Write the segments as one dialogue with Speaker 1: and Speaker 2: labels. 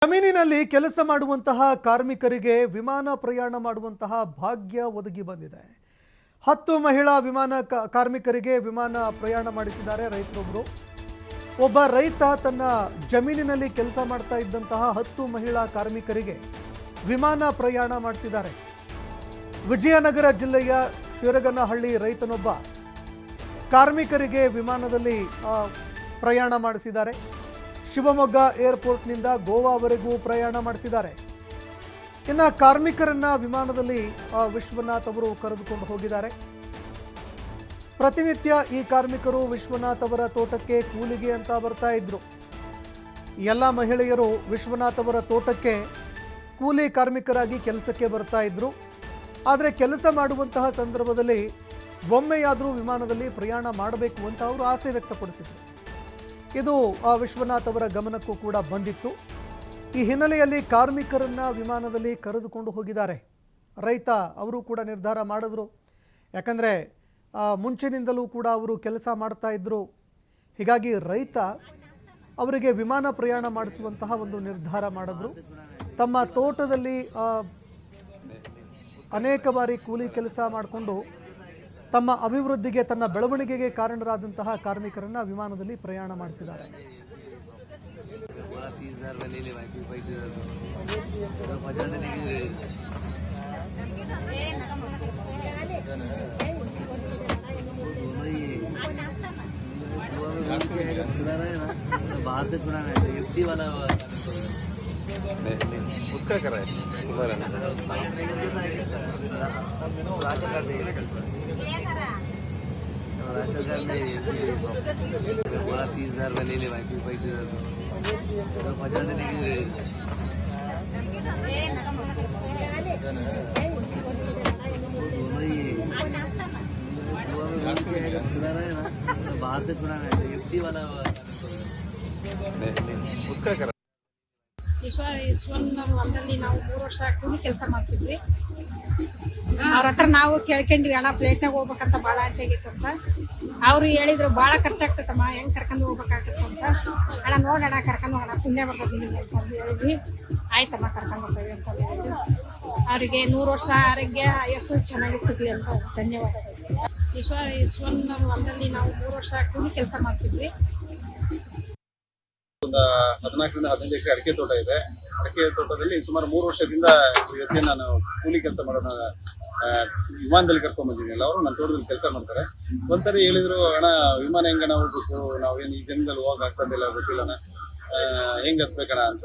Speaker 1: ಜಮೀನಿನಲ್ಲಿ ಕೆಲಸ ಮಾಡುವಂತಹ ಕಾರ್ಮಿಕರಿಗೆ ವಿಮಾನ ಪ್ರಯಾಣ ಮಾಡುವಂತಹ ಭಾಗ್ಯ ಒದಗಿ ಬಂದಿದೆ. 10 ಮಹಿಳಾ ವಿಮಾನ ಕಾರ್ಮಿಕರಿಗೆ ವಿಮಾನ ಪ್ರಯಾಣ ಮಾಡಿಸಿದ್ದಾರೆ ರೈತರೊಬ್ಬರು. ಒಬ್ಬ ರೈತ ತನ್ನ ಜಮೀನಿನಲ್ಲಿ ಕೆಲಸ ಮಾಡ್ತಾ ಇದ್ದಂತಹ 10 ಮಹಿಳಾ ಕಾರ್ಮಿಕರಿಗೆ ವಿಮಾನ ಪ್ರಯಾಣ ಮಾಡಿಸಿದ್ದಾರೆ. ವಿಜಯನಗರ ಜಿಲ್ಲೆಯ ಶಿರಗನಹಳ್ಳಿ ರೈತನೊಬ್ಬ ಕಾರ್ಮಿಕರಿಗೆ ವಿಮಾನದಲ್ಲಿ ಪ್ರಯಾಣ ಮಾಡಿಸಿದ್ದಾರೆ. ಶಿವಮೊಗ್ಗ ಏರ್ಪೋರ್ಟ್ನಿಂದ ಗೋವಾವರೆಗೂ ಪ್ರಯಾಣ ಮಾಡಿಸಿದ್ದಾರೆ. ಇನ್ನು ಕಾರ್ಮಿಕರನ್ನ ವಿಮಾನದಲ್ಲಿ ವಿಶ್ವನಾಥ್ ಅವರು ಕರೆದುಕೊಂಡು ಹೋಗಿದ್ದಾರೆ. ಪ್ರತಿನಿತ್ಯ ಈ ಕಾರ್ಮಿಕರು ವಿಶ್ವನಾಥ್ ಅವರ ತೋಟಕ್ಕೆ ಕೂಲಿಗೆ ಅಂತ ಬರ್ತಾ ಇದ್ರು. ಎಲ್ಲ ಮಹಿಳೆಯರು ವಿಶ್ವನಾಥ್ ಅವರ ತೋಟಕ್ಕೆ ಕೂಲಿ ಕಾರ್ಮಿಕರಾಗಿ ಕೆಲಸಕ್ಕೆ ಬರ್ತಾ ಇದ್ರು. ಆದರೆ ಕೆಲಸ ಮಾಡುವಂತಹ ಸಂದರ್ಭದಲ್ಲಿ ಒಮ್ಮೆಯಾದರೂ ವಿಮಾನದಲ್ಲಿ ಪ್ರಯಾಣ ಮಾಡಬೇಕು ಅಂತ ಅವರು ಆಸೆ ವ್ಯಕ್ತಪಡಿಸಿದರು. ಇದು ವಿಶ್ವನಾಥ್ ಅವರ ಗಮನಕ್ಕೂ ಕೂಡ ಬಂದಿತ್ತು. ಈ ಹಿನ್ನೆಲೆಯಲ್ಲಿ ಕಾರ್ಮಿಕರನ್ನ ವಿಮಾನದಲ್ಲಿ ಕರೆದುಕೊಂಡು ಹೋಗಿದ್ದಾರೆ. ರೈತ ಅವರು ಕೂಡ ನಿರ್ಧಾರ ಮಾಡಿದ್ರು. ಯಾಕಂದರೆ ಮುಂಚಿನಿಂದಲೂ ಕೂಡ ಅವರು ಕೆಲಸ ಮಾಡ್ತಾ ಇದ್ದರು. ಹೀಗಾಗಿ ರೈತ ಅವರಿಗೆ ವಿಮಾನ ಪ್ರಯಾಣ ಮಾಡಿಸುವಂತಹ ಒಂದು ನಿರ್ಧಾರ ಮಾಡಿದ್ರು. ತಮ್ಮ ತೋಟದಲ್ಲಿ ಅನೇಕ ಬಾರಿ ಕೂಲಿ ಕೆಲಸ ಮಾಡಿಕೊಂಡು ತಮ್ಮ ಅಭಿವೃದ್ಧಿಗೆ ತನ್ನ ಬೆಳವಣಿಗೆಗೆ ಕಾರಣರಾದಂತಹ ಕಾರ್ಮಿಕರನ್ನ ವಿಮಾನದಲ್ಲಿ ಪ್ರಯಾಣ ಮಾಡಿಸಿದ್ದಾರೆ.
Speaker 2: उसका करा है राशन कार्ड में 30,000 ले ले भाई 50 देने की बाहर से छुड़ाना है एफडी वाला उसका करा.
Speaker 3: ಹೊಲದಲ್ಲಿ ನಾವು 3 ವರ್ಷ ಕೂಲಿ ಕೆಲಸ ಮಾಡ್ತಿದ್ವಿ. ಅವ್ರ ಹತ್ರ ನಾವು ಕೇಳ್ಕೊಂಡ್ವಿ, ಅಣ್ಣ ಪ್ಲೇಟ್ನಾಗ ಹೋಗ್ಬೇಕಂತ ಭಾಳ ಆಸೆ ಆಗಿತ್ತಂತ. ಅವ್ರು ಹೇಳಿದ್ರು ಭಾಳ ಖರ್ಚಾಗ್ತೈತಮ್ಮ, ಹೆಂಗೆ ಕರ್ಕೊಂಡು ಹೋಗ್ಬೇಕಾಗತ್ತೆ ಅಂತ. ಅಣ್ಣ ನೋಡೋಣ ಕರ್ಕೊಂಡು ಹೋಗೋಣ, ಪುಣ್ಯ ಬರ್ತದೆ ನಿಮಗೆ ಅಂತ ಹೇಳಿದ್ವಿ. ಆಯ್ತಮ್ಮ ಕರ್ಕೊಂಡು ಹೋಗ್ತೀವಿ ಅಂತ ಹೇಳಿದ್ರು. ಅವರಿಗೆ 100 ವರ್ಷ ಆರೋಗ್ಯ ಯಶಸ್ಸು ಚೆನ್ನಾಗಿರ್ತಿದ್ವಿ ಅಂತ ಧನ್ಯವಾದಗಳು. ಹೊಲದಲ್ಲಿ ನಾವು 3 ವರ್ಷ ಕೂಲಿ ಕೆಲಸ ಮಾಡ್ತಿದ್ವಿ.
Speaker 2: 14ರಿಂದ 15 ಎಕರೆ ಅಡಿಕೆ ತೋಟ ಇದೆ. ಅಡಿಕೆ ತೋಟದಲ್ಲಿ ಸುಮಾರು 3 ವರ್ಷದಿಂದ ಇವತ್ತಿಗೆ ನಾನು ಕೂಲಿ ಕೆಲಸ ಮಾಡೋಣ ವಿಮಾನದಲ್ಲಿ ಕರ್ಕೊಂಡ್ ಬಂದಿದ್ದೀನಲ್ಲ, ಅವರು ನನ್ನ ತೋಟದಲ್ಲಿ ಕೆಲಸ ಮಾಡ್ತಾರೆ. ಒಂದ್ಸರಿ ಹೇಳಿದ್ರು, ಅಣ್ಣ ವಿಮಾನ ಹೆಂಗಣ್ಣ ಹೋಗ್ಬೇಕು, ನಾವೇನು ಈ ಜನ್ಮದಲ್ಲಿ ಹೋಗಕ್ ಆಗ್ತದಿಲ್ಲ, ಗೊತ್ತಿಲ್ಲಣ್ಣ, ಹೆಂಗ್ ಹತ್ಬೇಕಣ್ಣ ಅಂತ.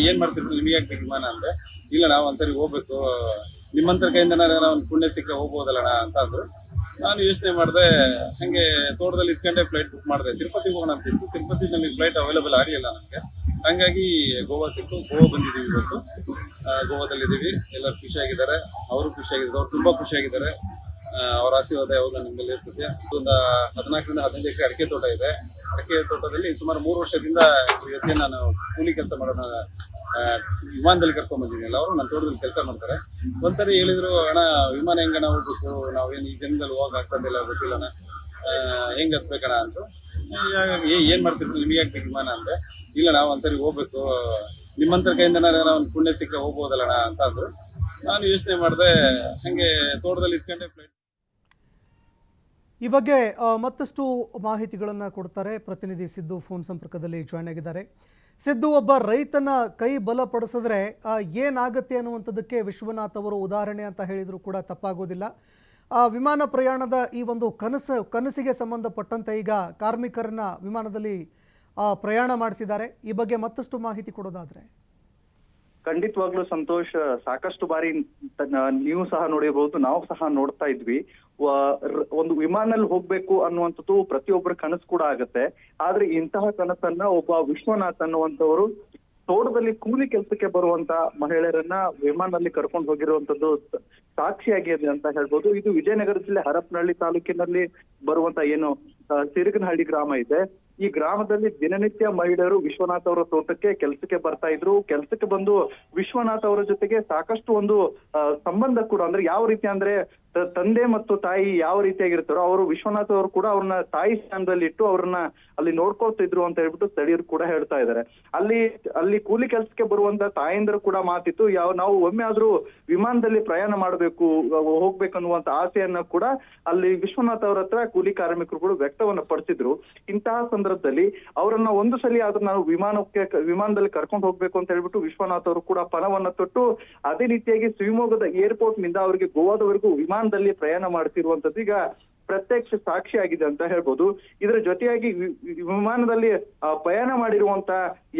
Speaker 2: ಏನ್ ಮಾಡ್ತಿರ್ತೀವಿ, ನಿಮಗೆ ಆಗ್ಬೇಕು ವಿಮಾನ ಅಂದ್ರೆ. ಇಲ್ಲ ನಾವು ಒಂದ್ಸರಿ ಹೋಗ್ಬೇಕು, ನಿಮ್ಮಂತರ ಕೈಯಿಂದ ಒಂದು ಪುಣ್ಯ ಸಿಕ್ಕ ಹೋಗ್ಬೋದಲ್ಲಣ್ಣ ಅಂತ ಅಂದ್ರು. ನಾನು ಯೋಚನೆ ಮಾಡಿದೆ, ಹಂಗೆ ತೋಟದಲ್ಲಿ ಇಟ್ಕೊಂಡೆ ಫ್ಲೈಟ್ ಬುಕ್ ಮಾಡಿದೆ. ತಿರುಪತಿಗೆ ಹೋಗೋಣ ಅಂತಿತ್ತು. ತಿರುಪತಿ ನಮಗೆ ಫ್ಲೈಟ್ ಅವೈಲೇಬಲ್ ಆಗಲಿಲ್ಲ ನಮಗೆ. ಹಂಗಾಗಿ ಗೋವಾ ಸಿಕ್ತು. ಗೋವಾ ಬಂದಿದ್ದೀವಿ ಇವತ್ತು. ಗೋವಾದಲ್ಲಿದ್ದೀವಿ. ಎಲ್ಲರೂ ಖುಷಿಯಾಗಿದ್ದಾರೆ, ಅವರು ಖುಷಿಯಾಗಿದ್ದಾರೆ, ಅವ್ರು ತುಂಬಾ ಖುಷಿಯಾಗಿದ್ದಾರೆ. ಅವರ ಆಶೀರ್ವಾದ ಯಾವಾಗ ನಮ್ಮಲ್ಲಿ ಇರ್ತದೆ. ಒಂದು 14ರಿಂದ 15 ಎಕರೆ ಅಡಿಕೆ ತೋಟ ಇದೆ. ಅಡಿಕೆ ತೋಟದಲ್ಲಿ ಸುಮಾರು 3 ವರ್ಷದಿಂದ ಇವತ್ತಿಗೆ ನಾನು ಕೂಲಿ ಕೆಲಸ ಮಾಡೋಣ ವಿಮಾನದಲ್ಲಿ ಕರ್ಕೊಂಡ್ ಬಂದಿದ್ದೀನಲ್ಲ, ಅವರು ನನ್ನ ತೋಟದಲ್ಲಿ ಕೆಲಸ ಮಾಡ್ತಾರೆ. ಒಂದ್ಸರಿ ಹೇಳಿದ್ರು, ಅಣ್ಣ ವಿಮಾನ ಹೆಂಗಣ್ಣ ಹೋಗ್ಬೇಕು, ನಾವೇನು ಈ ಜನ್ಮದಲ್ಲಿ ಹೋಗಕ್ ಆಗ್ತದಿಲ್ಲ, ಗೊತ್ತಿಲ್ಲಣ್ಣ, ಹೆಂಗ್ ಹತ್ಬೇಕಣ್ಣ ಅಂತ. ಏನ್ ಮಾಡ್ತಿರ್ತೀವಿ, ನಿಮಗೆ ಆಗ್ಬೇಕು ವಿಮಾನ ಅಂದ್ರೆ. ಇಲ್ಲ ನಾವು ಒಂದ್ಸರಿ ಹೋಗ್ಬೇಕು, ನಿಮ್ಮಂತರ ಕೈಯಿಂದ ಒಂದು ಪುಣ್ಯ ಸಿಕ್ಕ ಹೋಗ್ಬೋದಲ್ಲಣ್ಣ ಅಂತ ಅಂದ್ರು. ನಾನು ಯೋಚನೆ ಮಾಡಿದೆ, ಹಂಗೆ ತೋಟದಲ್ಲಿ ಇಟ್ಕೊಂಡೆ ಫ್ಲೈಟ್.
Speaker 1: ಈ ಬಗ್ಗೆ ಮತ್ತಷ್ಟು ಮಾಹಿತಿಗಳನ್ನು ಕೊಡ್ತಾರೆ ಪ್ರತಿನಿಧಿ ಸಿದ್ದು ಫೋನ್ ಸಂಪರ್ಕದಲ್ಲಿ ಜಾಯ್ನ್ ಆಗಿದ್ದಾರೆ. ಸಿದ್ದು, ಒಬ್ಬ ರೈತನ ಕೈ ಬಲಪಡಿಸಿದ್ರೆ ಏನಾಗುತ್ತೆ ಅನ್ನುವಂಥದ್ದಕ್ಕೆ ವಿಶ್ವನಾಥ್ ಅವರು ಉದಾಹರಣೆ ಅಂತ ಹೇಳಿದರೂ ಕೂಡ ತಪ್ಪಾಗೋದಿಲ್ಲ. ವಿಮಾನ ಪ್ರಯಾಣದ ಈ ಒಂದು ಕನಸಿಗೆ ಸಂಬಂಧಪಟ್ಟಂತೆ ಈಗ ಕಾರ್ಮಿಕರನ್ನ ವಿಮಾನದಲ್ಲಿ ಪ್ರಯಾಣ ಮಾಡಿಸಿದ್ದಾರೆ. ಈ ಬಗ್ಗೆ ಮತ್ತಷ್ಟು ಮಾಹಿತಿ ಕೊಡೋದಾದ್ರೆ.
Speaker 4: ಖಂಡಿತವಾಗ್ಲೂ ಸಂತೋಷ್, ಸಾಕಷ್ಟು ಬಾರಿ ನೀವು ಸಹ ನೋಡಿರಬಹುದು, ನಾವು ಸಹ ನೋಡ್ತಾ ಇದ್ವಿ. ಒಂದು ವಿಮಾನಲ್ಲಿ ಹೋಗ್ಬೇಕು ಅನ್ನುವಂಥದ್ದು ಪ್ರತಿಯೊಬ್ಬರ ಕನಸು ಕೂಡ ಆಗತ್ತೆ. ಆದ್ರೆ ಇಂತಹ ಕನಸನ್ನ ಒಬ್ಬ ವಿಶ್ವನಾಥ್ ಅನ್ನುವಂಥವರು ತೋಟದಲ್ಲಿ ಕೂಲಿ ಕೆಲಸಕ್ಕೆ ಬರುವಂತ ಮಹಿಳೆಯರನ್ನ ವಿಮಾನದಲ್ಲಿ ಕರ್ಕೊಂಡು ಹೋಗಿರುವಂತದ್ದು ಸಾಕ್ಷಿಯಾಗಿದೆ ಅಂತ ಹೇಳ್ಬೋದು. ಇದು ವಿಜಯನಗರ ಜಿಲ್ಲೆ ಹರಪನಹಳ್ಳಿ ತಾಲೂಕಿನಲ್ಲಿ ಬರುವಂತ ಏನು ಸಿರಗನಹಳ್ಳಿ ಗ್ರಾಮ ಇದೆ. ಈ ಗ್ರಾಮದಲ್ಲಿ ದಿನನಿತ್ಯ ಮಹಿಳೆಯರು ವಿಶ್ವನಾಥ್ ಅವರ ತೋಟಕ್ಕೆ ಕೆಲಸಕ್ಕೆ ಬರ್ತಾ ಇದ್ರು. ಕೆಲಸಕ್ಕೆ ಬಂದು ವಿಶ್ವನಾಥ್ ಅವರ ಜೊತೆಗೆ ಸಾಕಷ್ಟು ಒಂದು ಸಂಬಂಧ ಕೂಡ, ಅಂದ್ರೆ ಯಾವ ರೀತಿ ಅಂದ್ರೆ ತಂದೆ ಮತ್ತು ತಾಯಿ ಯಾವ ರೀತಿಯಾಗಿರ್ತಾರೋ ಅವರು ವಿಶ್ವನಾಥ್ ಅವರು ಕೂಡ ಅವ್ರನ್ನ ತಾಯಿ ಸ್ಥಾನದಲ್ಲಿ ಇಟ್ಟು ಅವ್ರನ್ನ ಅಲ್ಲಿ ನೋಡ್ಕೊಳ್ತಿದ್ರು ಅಂತ ಹೇಳ್ಬಿಟ್ಟು ಸ್ಥಳೀಯರು ಕೂಡ ಹೇಳ್ತಾ ಇದ್ದಾರೆ. ಅಲ್ಲಿ ಕೂಲಿ ಕೆಲಸಕ್ಕೆ ಬರುವಂತ ತಾಯಂದಿರು ಕೂಡ ಮಾತಿತ್ತು, ನಾವು ಒಮ್ಮೆ ಆದ್ರೂ ವಿಮಾನದಲ್ಲಿ ಪ್ರಯಾಣ ಮಾಡಬೇಕು ಹೋಗ್ಬೇಕನ್ನುವಂತ ಆಸೆಯನ್ನ ಕೂಡ ಅಲ್ಲಿ ವಿಶ್ವನಾಥ್ ಅವ್ರ ಹತ್ರ ಕೂಲಿ ಕಾರ್ಮಿಕರು ಕೂಡ ವ್ಯಕ್ತವನ್ನ ಪಡಿಸಿದ್ರು. ಇಂತಹ ಸಂದರ್ಭದಲ್ಲಿ ಅವರನ್ನ ಒಂದು ಸಲ ಆದ್ರೂ ನಾವು ವಿಮಾನದಲ್ಲಿ ಕರ್ಕೊಂಡು ಹೋಗ್ಬೇಕು ಅಂತ ಹೇಳ್ಬಿಟ್ಟು ವಿಶ್ವನಾಥ್ ಅವರು ಕೂಡ ಪಣವನ್ನ ತೊಟ್ಟು ಅದೇ ರೀತಿಯಾಗಿ ಶಿವಮೊಗ್ಗದ ಏರ್ಪೋರ್ಟ್ ನಿಂದ ಅವರಿಗೆ ಗೋವಾದವರೆಗೂ ವಿಮಾನದಲ್ಲಿ ಪ್ರಯಾಣ ಮಾಡ್ತಿರುವಂತದ್ದು ಈಗ ಪ್ರತ್ಯಕ್ಷ ಸಾಕ್ಷಿ ಆಗಿದೆ ಅಂತ ಹೇಳ್ಬೋದು. ಇದರ ಜೊತೆಯಾಗಿ ವಿಮಾನದಲ್ಲಿ ಪ್ರಯಾಣ ಮಾಡಿರುವಂತ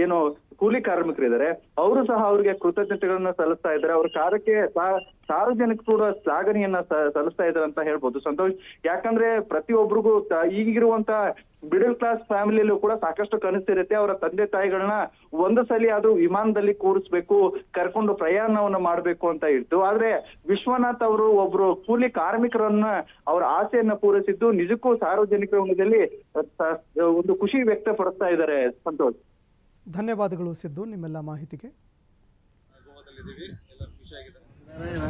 Speaker 4: ಏನು ಕೂಲಿ ಕಾರ್ಮಿಕರಿದ್ದಾರೆ ಅವರು ಸಹ ಅವರಿಗೆ ಕೃತಜ್ಞತೆಗಳನ್ನ ಸಲ್ಲಿಸ್ತಾ ಇದ್ದಾರೆ. ಅವ್ರ ಕಾರ್ಯಕ್ಕೆ ಸಾರ್ವಜನಿಕರು ಕೂಡ ಶ್ಲಾಘನೆಯನ್ನ ಸಲ್ಲಿಸ್ತಾ ಇದ್ದಾರೆ ಅಂತ ಹೇಳ್ಬೋದು ಸಂತೋಷ್. ಯಾಕಂದ್ರೆ ಪ್ರತಿಯೊಬ್ಬರಿಗೂ ಈಗಿರುವಂತ ಮಿಡಲ್ ಕ್ಲಾಸ್ ಫ್ಯಾಮಿಲಿಯಲ್ಲೂ ಕೂಡ ಸಾಕಷ್ಟು ಕನಸಿರುತ್ತೆ, ಅವರ ತಂದೆ ತಾಯಿಗಳನ್ನ ಒಂದು ಸಲ ಆದ್ರೂ ವಿಮಾನದಲ್ಲಿ ಕೂರಿಸ್ಬೇಕು, ಕರ್ಕೊಂಡು ಪ್ರಯಾಣವನ್ನ ಮಾಡ್ಬೇಕು ಅಂತ ಇತ್ತು. ಆದ್ರೆ ವಿಶ್ವನಾಥ್ ಅವರು ಒಬ್ರು ಕೂಲಿ ಕಾರ್ಮಿಕರನ್ನ ಅವರ ಆಸೆಯನ್ನ ಪೂರೈಸಿದ್ದು ನಿಜಕ್ಕೂ ಸಾರ್ವಜನಿಕರ ವಲಯದಲ್ಲಿ ಒಂದು ಖುಷಿ ವ್ಯಕ್ತಪಡಿಸ್ತಾ ಇದ್ದಾರೆ ಸಂತೋಷ್.
Speaker 1: ಧನ್ಯವಾದಗಳು ಸಿದ್ದು ನಿಮ್ಮೆಲ್ಲ ಮಾಹಿತಿಗೆ.
Speaker 2: ಗೋವಾದಲ್ಲಿದ್ದೀವಿ, ಎಲ್ಲರೂ ಖುಷಿಯಾಗಿದೆ.